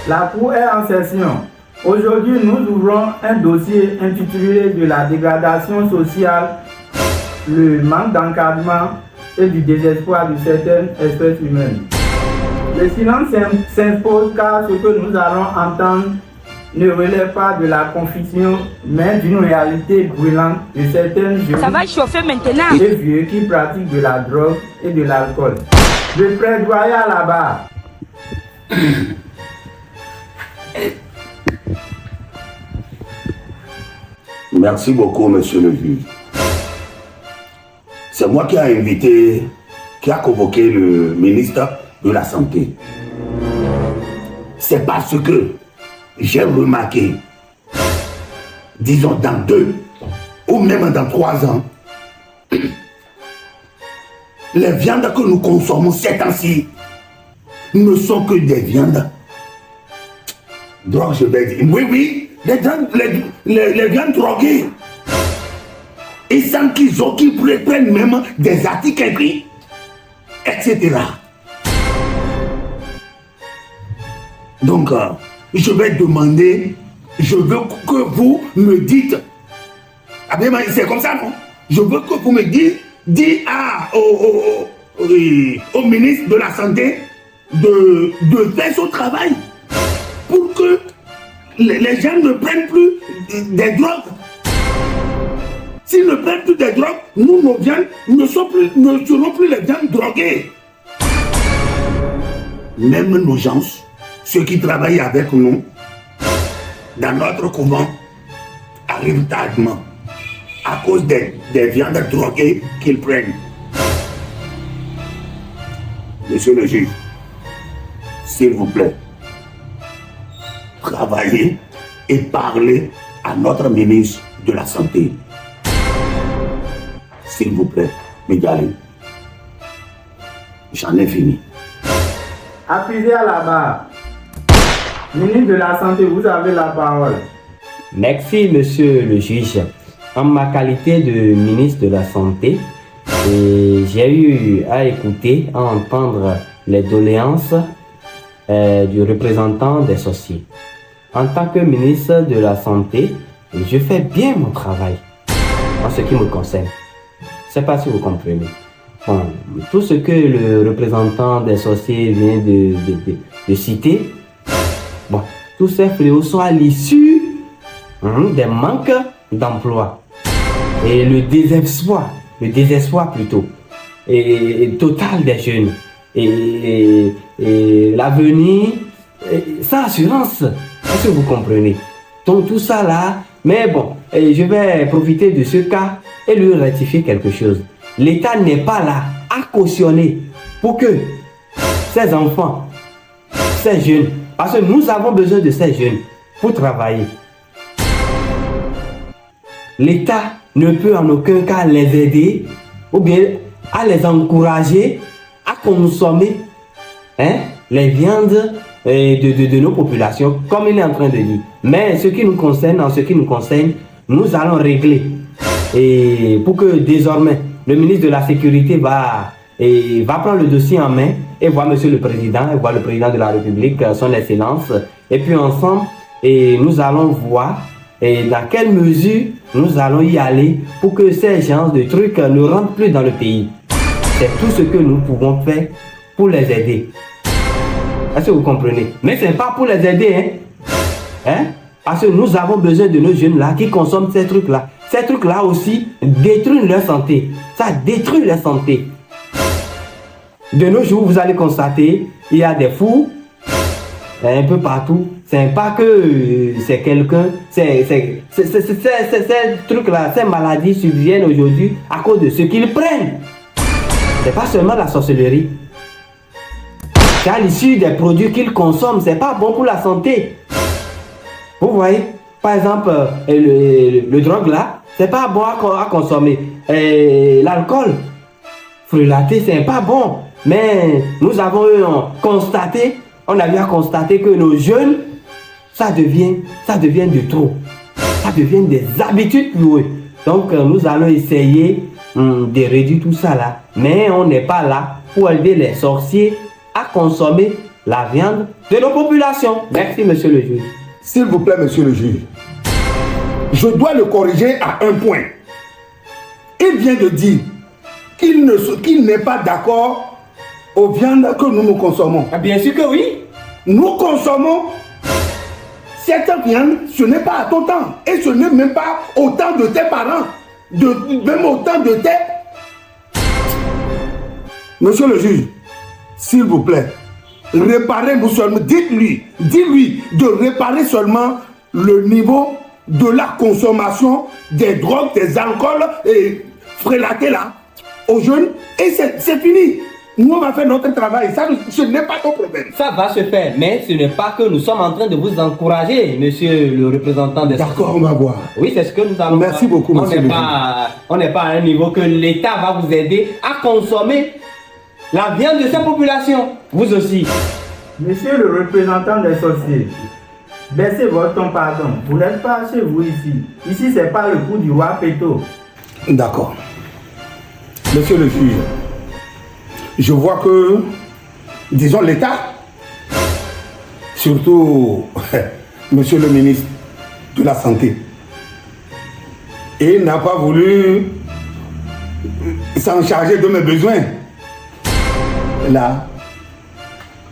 La Cour est en session. Aujourd'hui, nous ouvrons un dossier intitulé de la dégradation sociale, le manque d'encadrement et du désespoir de certaines espèces humaines. Le silence s'impose car ce que nous allons entendre ne relève pas de la confusion, mais d'une réalité brûlante de certaines jeunes. Ça va chauffer maintenant. Et vieux qui pratiquent de la drogue et de l'alcool. Le plaidoyer à la barre. Merci beaucoup, monsieur le juge. C'est moi qui a convoqué le ministre de la Santé. C'est parce que j'ai remarqué, disons dans 2 ou même dans 3 ans, les viandes que nous consommons ces temps-ci ne sont que des viandes. Drogue, je vais dire. Oui, les viandes droguées. Et sans qu'ils prennent même des articles écrits, etc. Donc, je vais demander, je veux que vous me dites, c'est comme ça, non? Je veux que vous me dites au ministre de la Santé de faire son travail pour que les gens ne prennent plus des drogues. S'ils ne prennent plus des drogues, nos viandes ne seront plus les viandes droguées. Même nos gens, ceux qui travaillent avec nous, dans notre couvent, arrivent tardement à cause des viandes droguées qu'ils prennent. Monsieur le juge, s'il vous plaît, travaillez et parlez à notre ministre de la Santé. S'il vous plaît, Mégali, j'en ai fini. Accusé à la barre. Ministre de la Santé, vous avez la parole. Merci, monsieur le juge. En ma qualité de ministre de la Santé, j'ai eu à écouter, à entendre les doléances du représentant des sorciers. En tant que ministre de la Santé, je fais bien mon travail en ce qui me concerne. Je ne sais pas si vous comprenez. Bon, tout ce que le représentant des sorciers vient de citer, bon, tous ces fléaux sont à l'issue des manques d'emploi et le désespoir plutôt, et total des jeunes et l'avenir sans assurance. Est-ce que vous comprenez? Donc tout ça là, mais bon, je vais profiter de ce cas et lui rectifier quelque chose. L'État n'est pas là à cautionner pour que ces enfants, ces jeunes, parce que nous avons besoin de ces jeunes pour travailler. L'État ne peut en aucun cas les aider ou bien à les encourager à consommer les viandes de nos populations, comme il est en train de dire. Mais en ce qui nous concerne, nous allons régler. Et pour que désormais, le ministre de la Sécurité va prendre le dossier en main et voir Monsieur le Président, et voir le Président de la République, son Excellence. Et puis ensemble, nous allons voir dans quelle mesure nous allons y aller pour que ces genres de trucs ne rentrent plus dans le pays. C'est tout ce que nous pouvons faire pour les aider. Est-ce que vous comprenez? Mais ce n'est pas pour les aider, parce que nous avons besoin de nos jeunes là qui consomment ces trucs-là. Ces trucs-là aussi détruisent leur santé. Ça détruit leur santé. De nos jours, vous allez constater, il y a des fous un peu partout. C'est pas que c'est quelqu'un, ces trucs-là, ces maladies subviennent aujourd'hui à cause de ce qu'ils prennent. C'est pas seulement la sorcellerie. C'est à l'issue des produits qu'ils consomment. C'est pas bon pour la santé. Vous voyez, par exemple, le drogue là, c'est pas bon à consommer. L'alcool, frelaté, c'est pas bon. Mais nous avons constaté, on a bien constaté que nos jeunes, ça devient de trop. Ça devient des habitudes pour eux. Donc nous allons essayer de réduire tout ça là. Mais on n'est pas là pour aider les sorciers à consommer la viande de nos populations. Merci, monsieur le juge. S'il vous plaît, monsieur le juge, je dois le corriger à un point. Il vient de dire qu'il n'est pas d'accord aux viandes que nous consommons. Ah, bien sûr que oui. Nous consommons cette viande, ce n'est pas à ton temps. Et ce n'est même pas au temps de tes parents. Même au temps de tes... Monsieur le juge, s'il vous plaît, réparez-nous seulement. Dis-lui de réparer seulement le niveau de la consommation des drogues, des alcools et frélatés là, aux jeunes. Et c'est fini. Nous, on va faire notre travail. Ça, ce n'est pas ton problème. Ça va se faire, mais ce n'est pas que nous sommes en train de vous encourager, monsieur le représentant des... D'accord, on va voir. Oui, c'est ce que nous allons voir. Merci beaucoup, monsieur le juge. On n'est pas à un niveau que l'État va vous aider à consommer la viande de sa population. Vous aussi. Monsieur le représentant des sorciers, baissez votre ton, pardon. Vous n'êtes pas chez vous ici. Ici, c'est pas le coup du roi Péto. D'accord. Monsieur le juge, je vois que, disons, l'État, surtout monsieur le ministre de la Santé, il n'a pas voulu s'en charger de mes besoins. Là,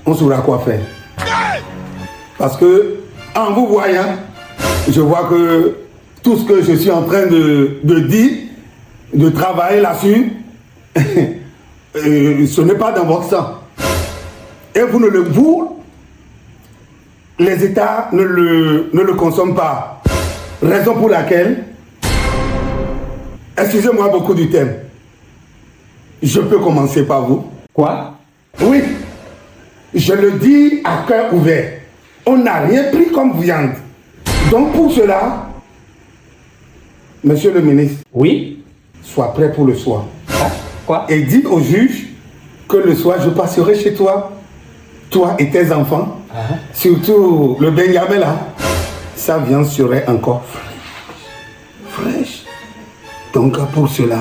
on saura quoi faire. Parce que, en vous voyant, je vois que tout ce que je suis en train de dire, de travailler là-dessus, ce n'est pas dans votre sang. Et les États ne le consomment pas. Raison pour laquelle, excusez-moi beaucoup du thème, je peux commencer par vous. Quoi? Oui, je le dis à cœur ouvert. On n'a rien pris comme viande. Donc pour cela, monsieur le ministre, oui, sois prêt pour le soir. Quoi? Et dis au juge que le soir je passerai chez toi, toi et tes enfants, surtout le Benjamin là, sa viande serait encore fraîche. Donc pour cela,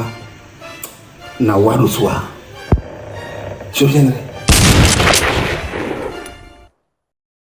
Nawa le soir, je viendrai.